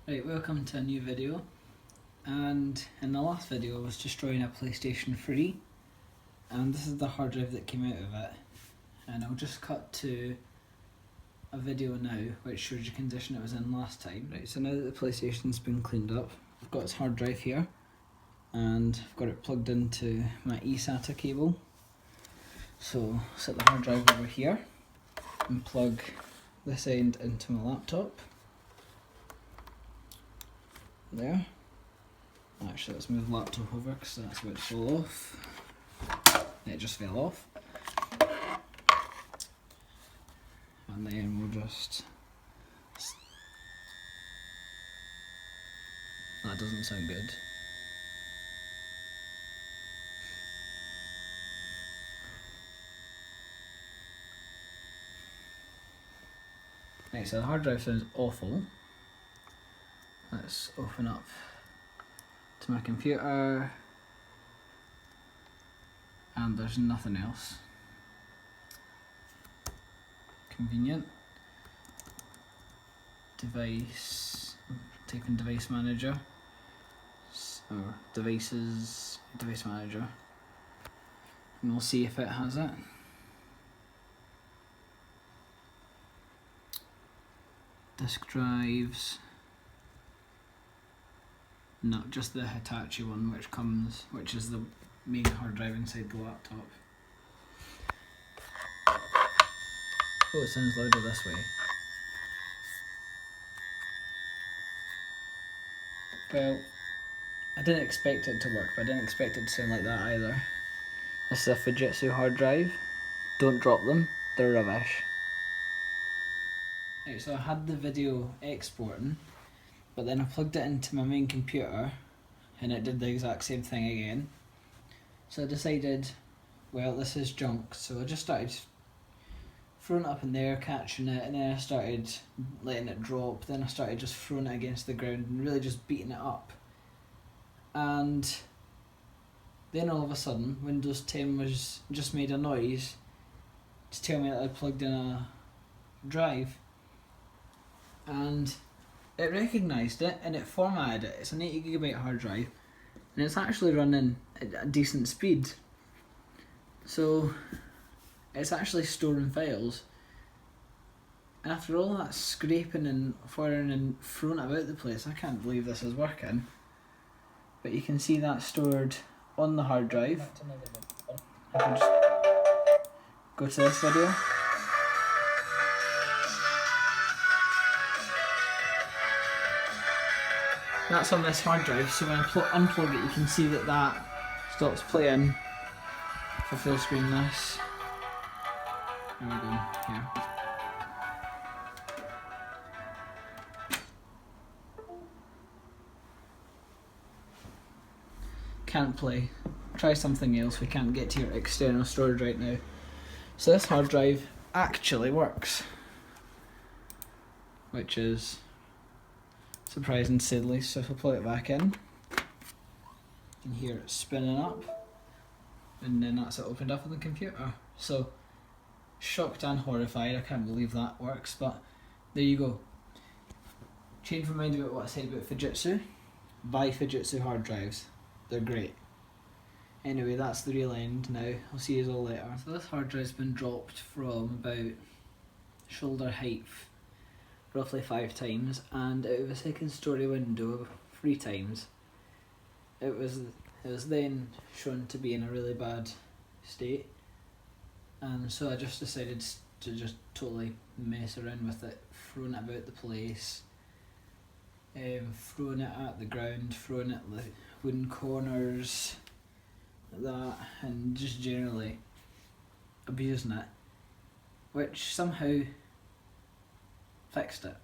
Right, welcome to a new video, and in the last video I was destroying a PlayStation 3 and this is the hard drive that came out of it, and I'll just cut to a video now which shows you the condition it was in last time. Right, so now that the PlayStation's been cleaned up, I've got its hard drive here and I've got it plugged into my eSATA cable. So set the hard drive over here and plug this end into my laptop. There. Actually, let's move the laptop over because that's about to fall off. It just fell off. And then we'll just... That doesn't sound good. Right, so the hard drive sounds awful. Let's open up to my computer, and there's nothing else. Convenient. Device, typing device manager, or devices, device manager, and we'll see if it has it. Disk drives. Not just the Hitachi one, which is the main hard drive inside the laptop. Oh, it sounds louder this way. Well, I didn't expect it to work, but I didn't expect it to sound like that either. This is a Fujitsu hard drive. Don't drop them, they're rubbish. Right, so I had the video exporting, but then I plugged it into my main computer and it did the exact same thing again. So I decided, well, this is junk, so I just started throwing it up in there, catching it, and then I started letting it drop, then I started just throwing it against the ground and really just beating it up. And then all of a sudden, Windows 10 was just made a noise to tell me that I plugged in a drive. And it recognised it and it formatted it. It's an 80GB hard drive and it's actually running at a decent speed. So it's actually storing files. And after all that scraping and firing and throwing it about the place, I can't believe this is working. But you can see that stored on the hard drive. I can just go to this video. That's on this hard drive, so when I unplug it you can see that that stops playing. If I full screen this, there we go, here. Can't play. Try something else, we can't get to your external storage right now. So this hard drive actually works, which is surprising to say the least. So if I plug it back in, you can hear it spinning up, and then that's it opened up on the computer. So shocked and horrified, I can't believe that works, but there you go. Change my mind about what I said about Fujitsu. Buy Fujitsu hard drives, they're great. Anyway, that's the real end now. I'll see you all later. So this hard drive's been dropped from about shoulder height roughly 5 times, and out of a second story window 3 times. It was then shown to be in a really bad state, and so I just decided to just totally mess around with it, throwing it about the place, throwing it at the ground, throwing it at the wooden corners, like that, and just generally abusing it, which somehow fixed it.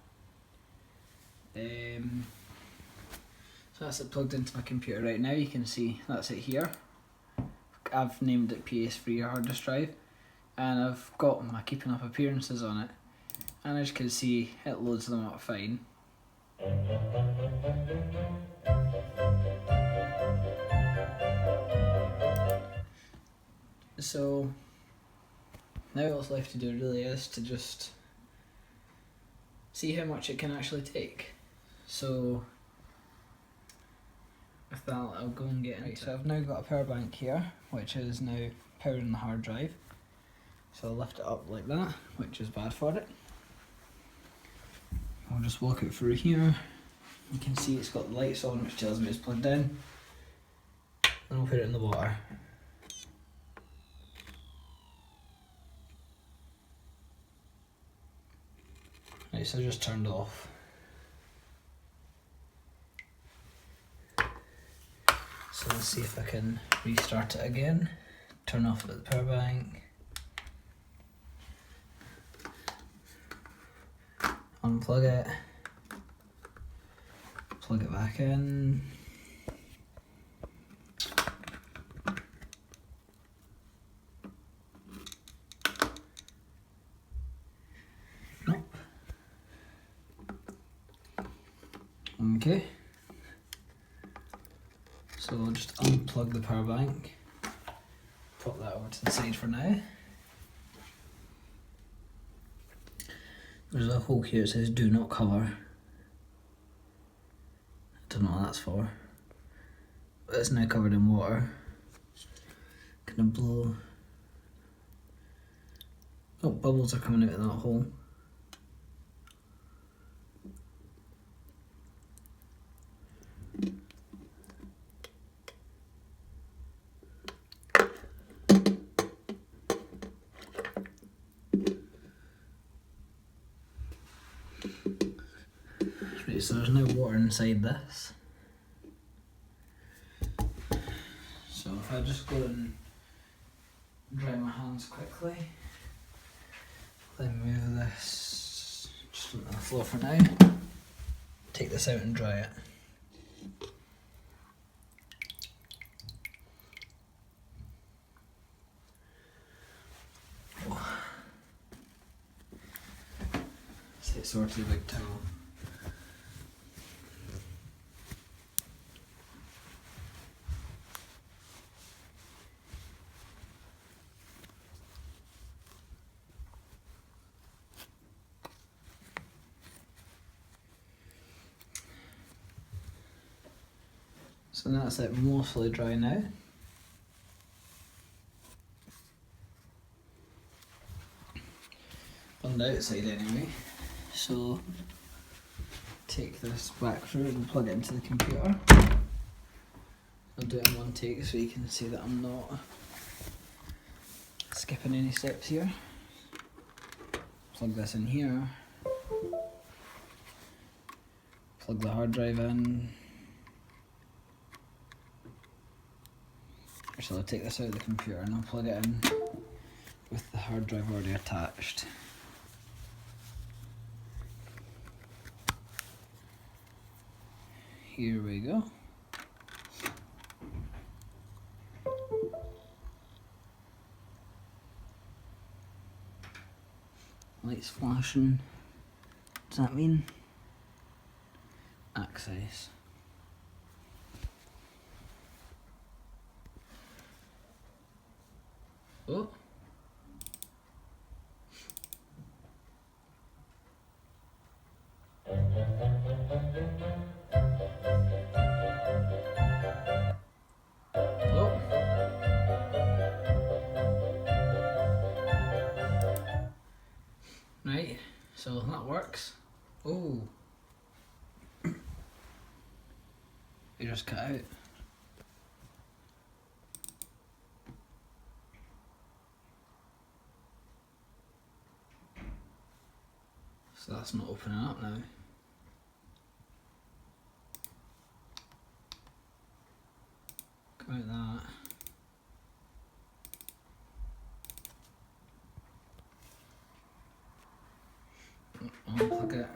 So that's it plugged into my computer right now. You can see that's it here. I've named it PS3 or hard disk drive, and I've got my keeping up appearances on it, and as you can see it loads them up fine. So now what's left to do really is to just see how much it can actually take. So with that, I'll go and get it. So I've now got a power bank here, which is now powering the hard drive. So I'll lift it up like that, which is bad for it. I'll just walk it through here. You can see it's got the lights on, which tells me it's plugged in. And I'll put it in the water. Right, so I just turned off. So let's see if I can restart it again. Turn off the power bank. Unplug it. Plug it back in. Nope. Okay. So I'll just unplug the power bank. Put that over to the side for now. There's a hole here that says do not cover. I don't know what that's for. But it's now covered in water. Gonna blow. Oh, bubbles are coming out of that hole. Right, so there's no water inside this. So if I just go and dry my hands quickly, then move this just on the floor for now. Take this out and dry it. Let's sorted a big towel. So that's it, mostly dry now. On the outside anyway. So take this back through and plug it into the computer. I'll do it in one take so you can see that I'm not skipping any steps here. Plug this in here. Plug the hard drive in. So I'll take this out of the computer and I'll plug it in with the hard drive already attached. Here we go. Lights flashing. Does that mean access? Oh. Oh. Right, so that works. Oh. It just cut out. So that's not opening up now. Come out that. Unplug it.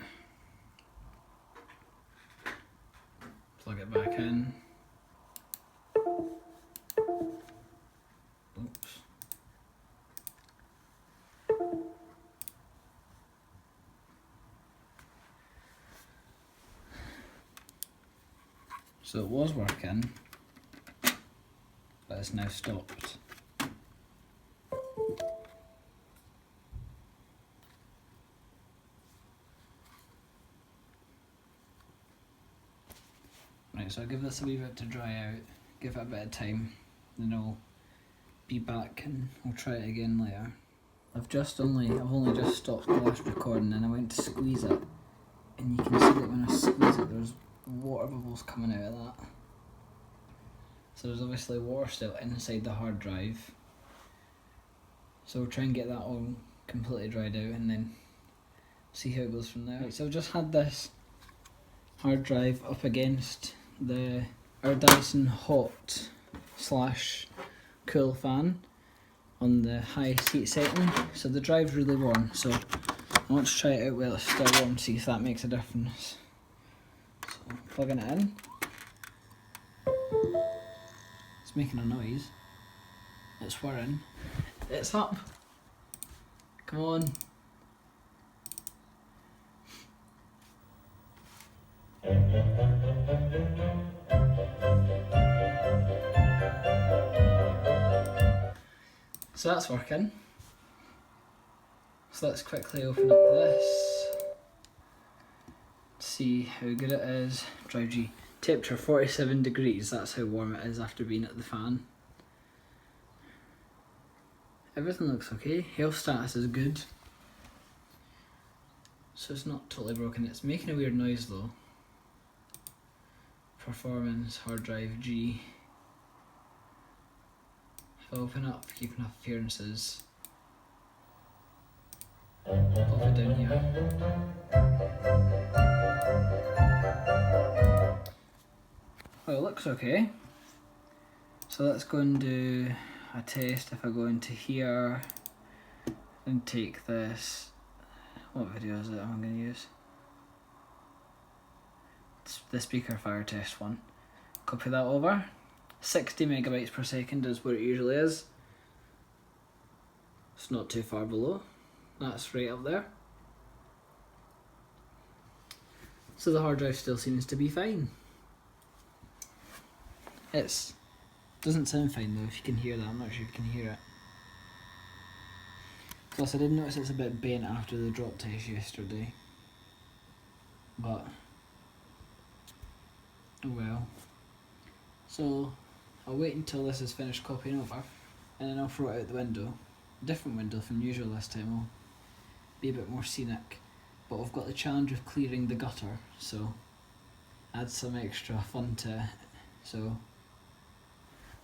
Plug it back in. Oops. So it was working, but it's now stopped. Right, so I'll give this a wee bit to dry out, give it a bit of time, then I'll be back and we'll try it again later. I've only just stopped the last recording and I went to squeeze it, and you can see that when I squeeze it there's water bubbles coming out of that. So there's obviously water still inside the hard drive. So we'll try and get that all completely dried out and then see how it goes from there. Right, so I've just had this hard drive up against our Dyson hot / cool fan on the highest heat setting, so the drive's really warm, so I want to try it out while it's still warm, see if that makes a difference. So plugging it in, it's making a noise, it's whirring, it's up, come on. So that's working. So let's quickly open up this, see how good it is. Drive G, temperature 47 degrees, that's how warm it is after being at the fan. Everything looks okay, health status is good. So it's not totally broken, it's making a weird noise though. Performance, hard drive G. If I open up, keep enough appearances. Pop it down here. Well, it looks okay. So let's go and do a test. If I go into here and take this, what video is it I'm going to use? It's the speaker fire test one. Copy that over. 60 megabytes per second is what it usually is. It's not too far below. That's right up there. So the hard drive still seems to be fine. It doesn't sound fine though, if you can hear that. I'm not sure if you can hear it. Plus I did notice it's a bit bent after the drop test yesterday. But oh well. So I'll wait until this is finished copying over and then I'll throw it out the window. A different window from usual this time, will be a bit more scenic. But I've got the challenge of clearing the gutter, so add some extra fun to it. So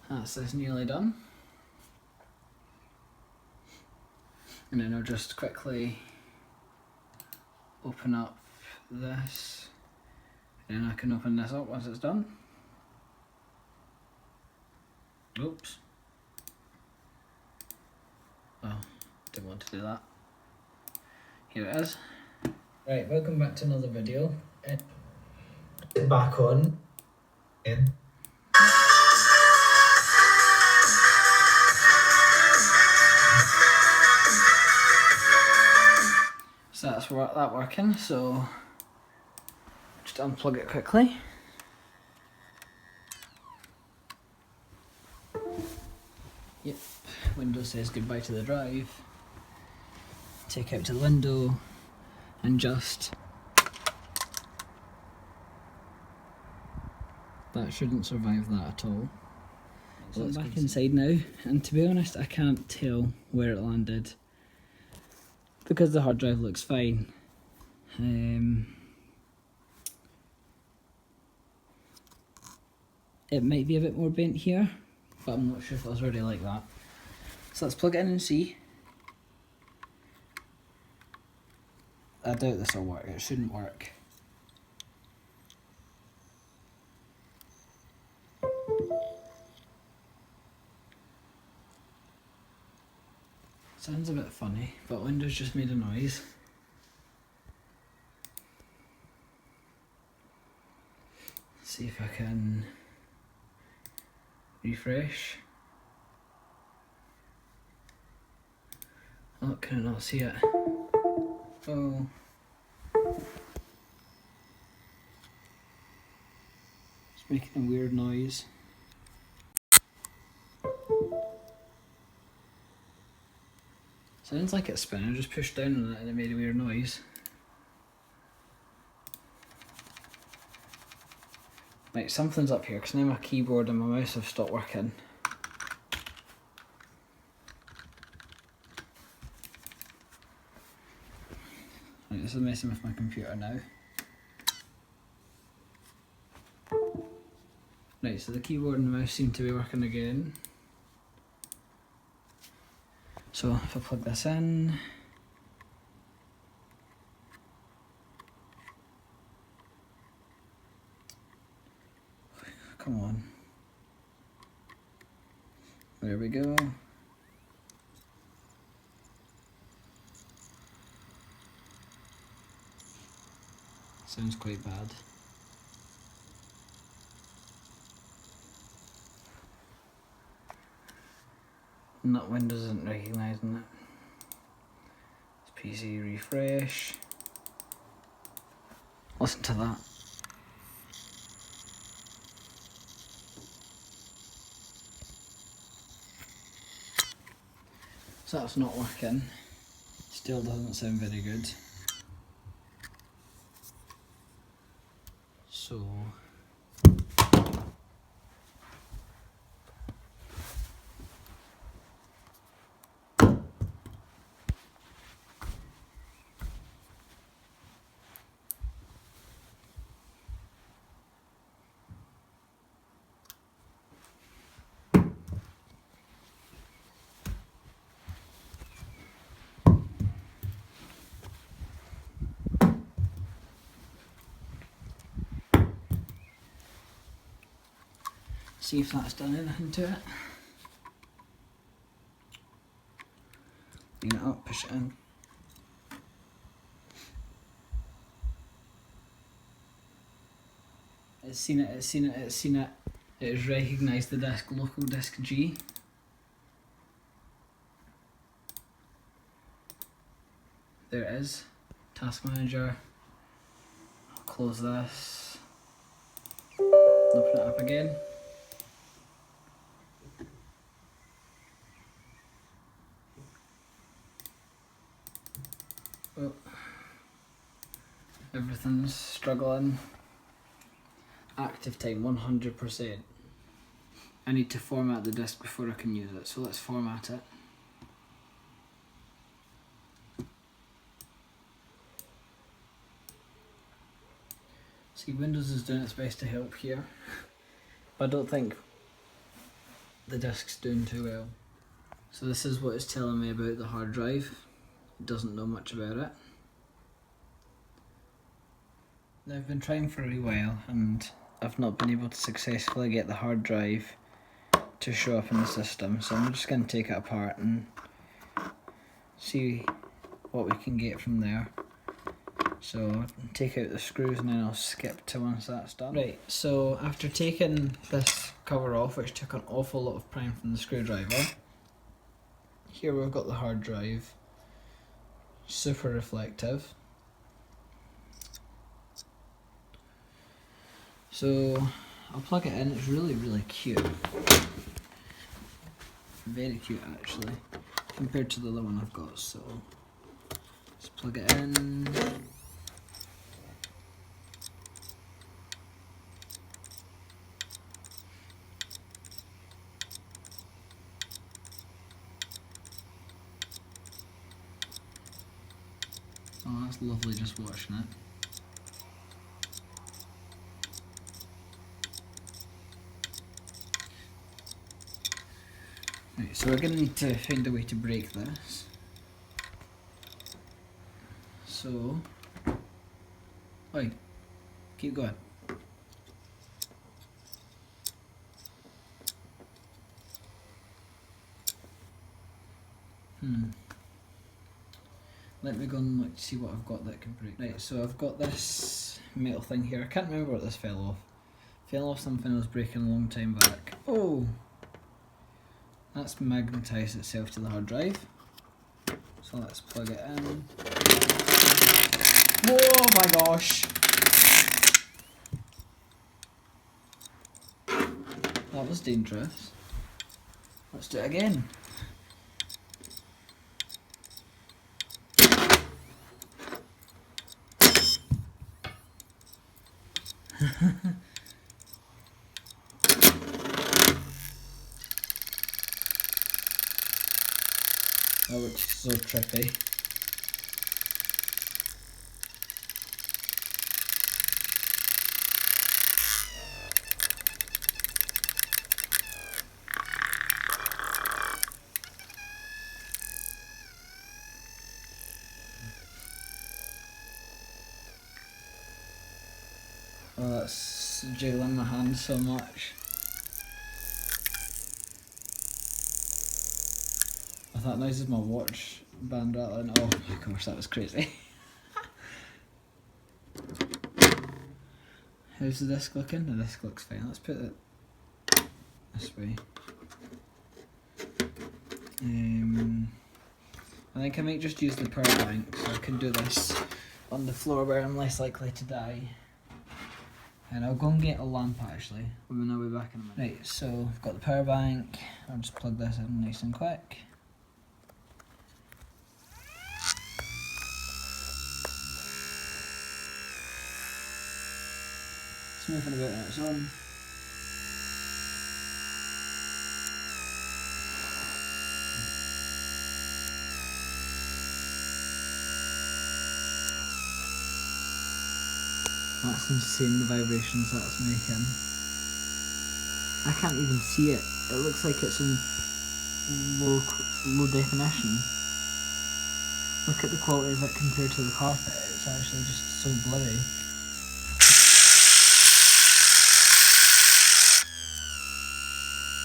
that's this nearly done. And then I'll just quickly open up this, and I can open this up once it's done. Oops. Oh, didn't want to do that. Here it is. Right, welcome back to another video. Back on. In. So that's that working, so just unplug it quickly. Yep, Windows says goodbye to the drive. Take out to the window and just... That shouldn't survive that at all. So I'm back inside now, and to be honest I can't tell where it landed because the hard drive looks fine. It might be a bit more bent here, but I'm not sure if it was already like that. So let's plug it in and see. I doubt this will work, it shouldn't work. Sounds a bit funny, but Windows just made a noise. Let's see if I can refresh. Oh, can I not see it? Oh. It's making a weird noise. Sounds like it's spinning. I just pushed down on it and it made a weird noise. Right, something's up here because now my keyboard and my mouse have stopped working. Right, this is messing with my computer now. Right, so the keyboard and the mouse seem to be working again. So if I plug this in, come on, there we go. Sounds quite bad. And that Windows isn't recognising it. It's PC refresh. Listen to that. So that's not working. Still doesn't sound very good. So see if that's done anything to it. Clean it up, push it in. It's seen it, it's seen it, it's seen it. It has recognised the disk, local disk G. There it is. Task manager. I'll close this. Open it up again. Oh. Everything's struggling. Active time 100%. I need to format the disk before I can use it, so let's format it. See, Windows is doing its best to help here, but I don't think the disk's doing too well. So this is what it's telling me about the hard drive. It doesn't know much about it. Now, I've been trying for a wee while and I've not been able to successfully get the hard drive to show up in the system, so I'm just going to take it apart and see what we can get from there. So take out the screws and then I'll skip to once that's done. Right, so after taking this cover off, which took an awful lot of prime from the screwdriver, here we've got the hard drive, super reflective. So I'll plug it in, it's really cute. Very cute actually, compared to the other one I've got, so let's plug it in. Oh, that's lovely just watching it. Right, so we're going to need to find a way to break this. So, oi, keep going. Let me go and look to see what I've got that can break. Right, so I've got this metal thing here. I can't remember what this fell off. Fell off something I was breaking a long time back. Oh! That's magnetised itself to the hard drive. So let's plug it in. Oh my gosh! That was dangerous. Let's do it again. That looks so trippy. Oh, that's jiggling my hand so much. I thought noise is my watch band rattling. Oh my gosh, that was crazy. How's the disc looking? The disc looks fine. Let's put it this way. I think I might just use the power bank so I can do this on the floor where I'm less likely to die. And I'll go and get a lamp actually. We'll be back in a minute. Right, so I've got the power bank. I'll just plug this in nice and quick. It's moving about on its own. That's insane, the vibrations that's making. I can't even see it. It looks like it's in low definition. Look at the quality of it compared to the carpet. It's actually just so blurry.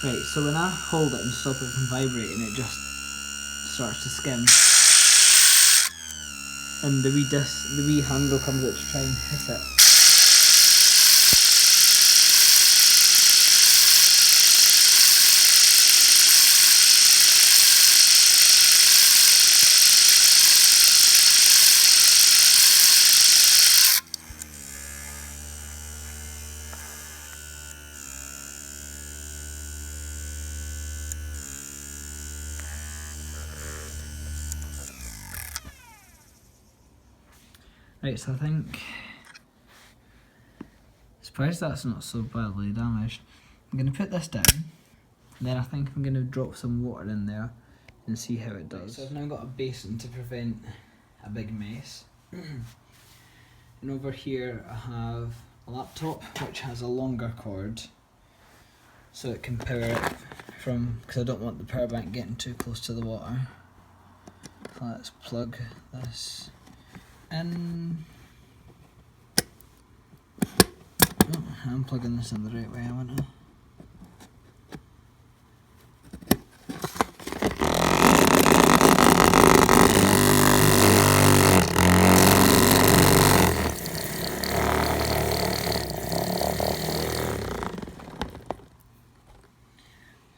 Right, so when I hold it and stop it from vibrating, it just starts to skim. And the wee handle comes out to try and hit it. Right, so I think, surprised that's not so badly damaged. I'm going to put this down, and then I think I'm going to drop some water in there and see how it does. So I've now got a basin to prevent a big mess. And over here I have a laptop which has a longer cord, so it can power it from, because I don't want the power bank getting too close to the water. So let's plug this in. Oh, I'm plugging this in the right way, I want to.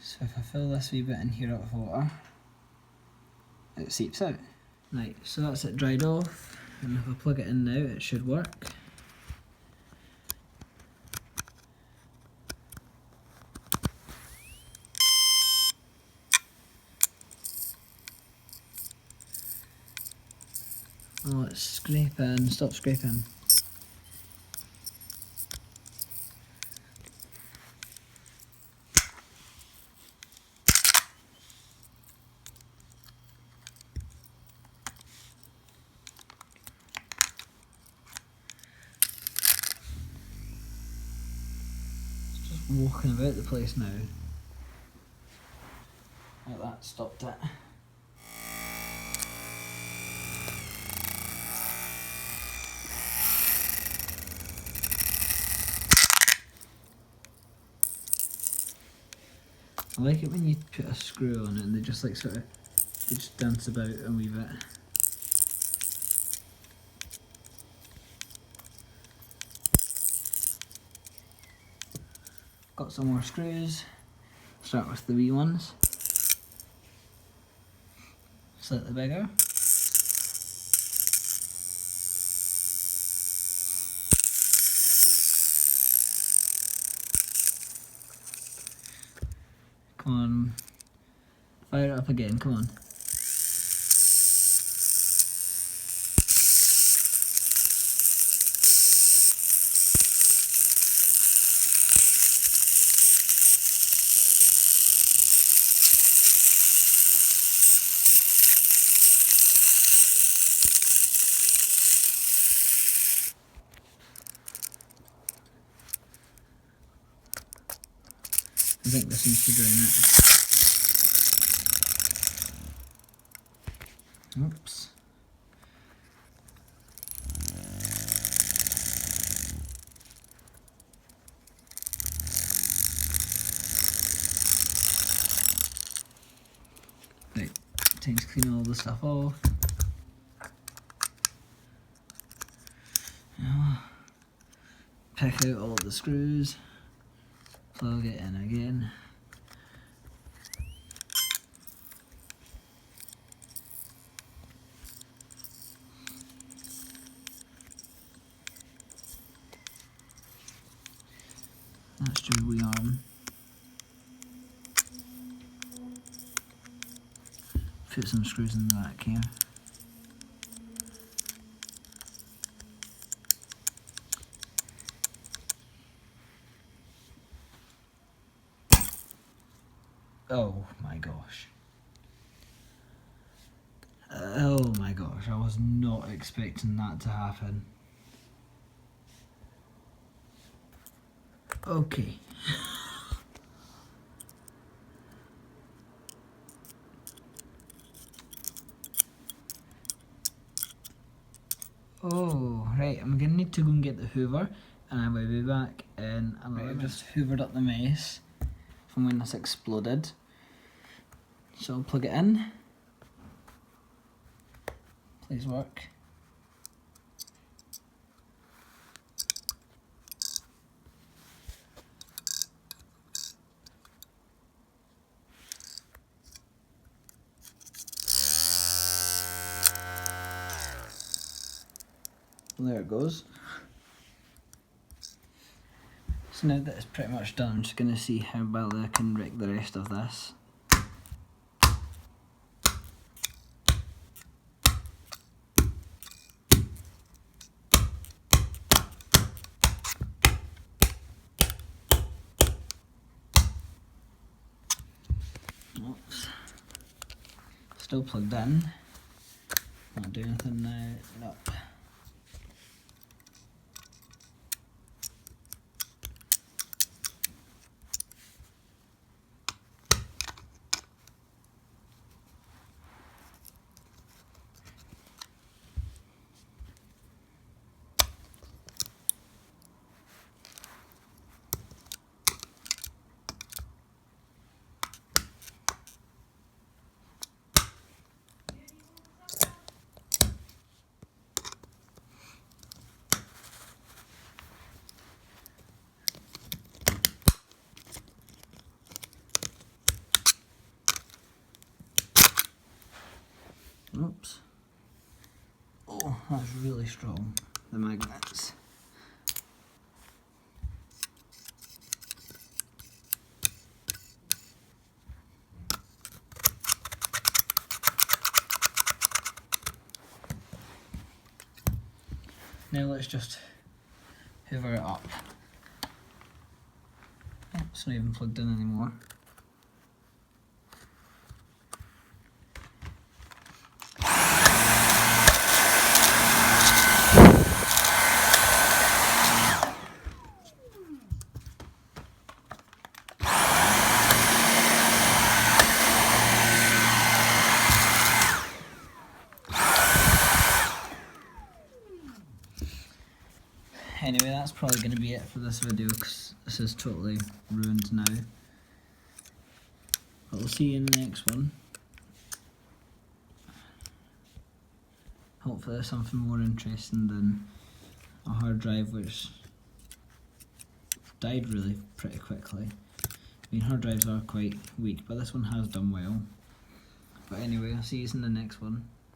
So if I fill this wee bit in here up with water, it seeps out. Right, so that's it dried off, and if I plug it in now it should work. Oh, it's scraping, stop scraping. Walking about the place now. Like that, stopped it. I like it when you put a screw on it and they just like sort of, they just dance about a wee bit. Got some more screws. Start with the wee ones. Slightly bigger. Come on. Fire it up again, come on. I think this seems to drown it. Oops. Right, time to clean all the stuff off. Now, pick out all the screws, plug it in again. That's your wee arm. Put some screws in the back here. Oh my gosh. Oh my gosh, I was not expecting that to happen. Okay. Oh, right, I'm gonna need to go and get the hoover and I will be back in a little bit. I've just hoovered up the mess from when this exploded. So I'll plug it in. Please work. There it goes. So now that it's pretty much done, I'm just going to see how well I can rig the rest of this. Oops. Still plugged in. Not doing anything now. Nope. Oops. Oh, that's really strong, the magnets. Now let's just hoover it up. Oh, it's not even plugged in anymore. Anyway, that's probably going to be it for this video because this is totally ruined now. But we'll see you in the next one. Hopefully there's something more interesting than a hard drive which died really pretty quickly. I mean, hard drives are quite weak, but this one has done well. But anyway, I'll see you in the next one.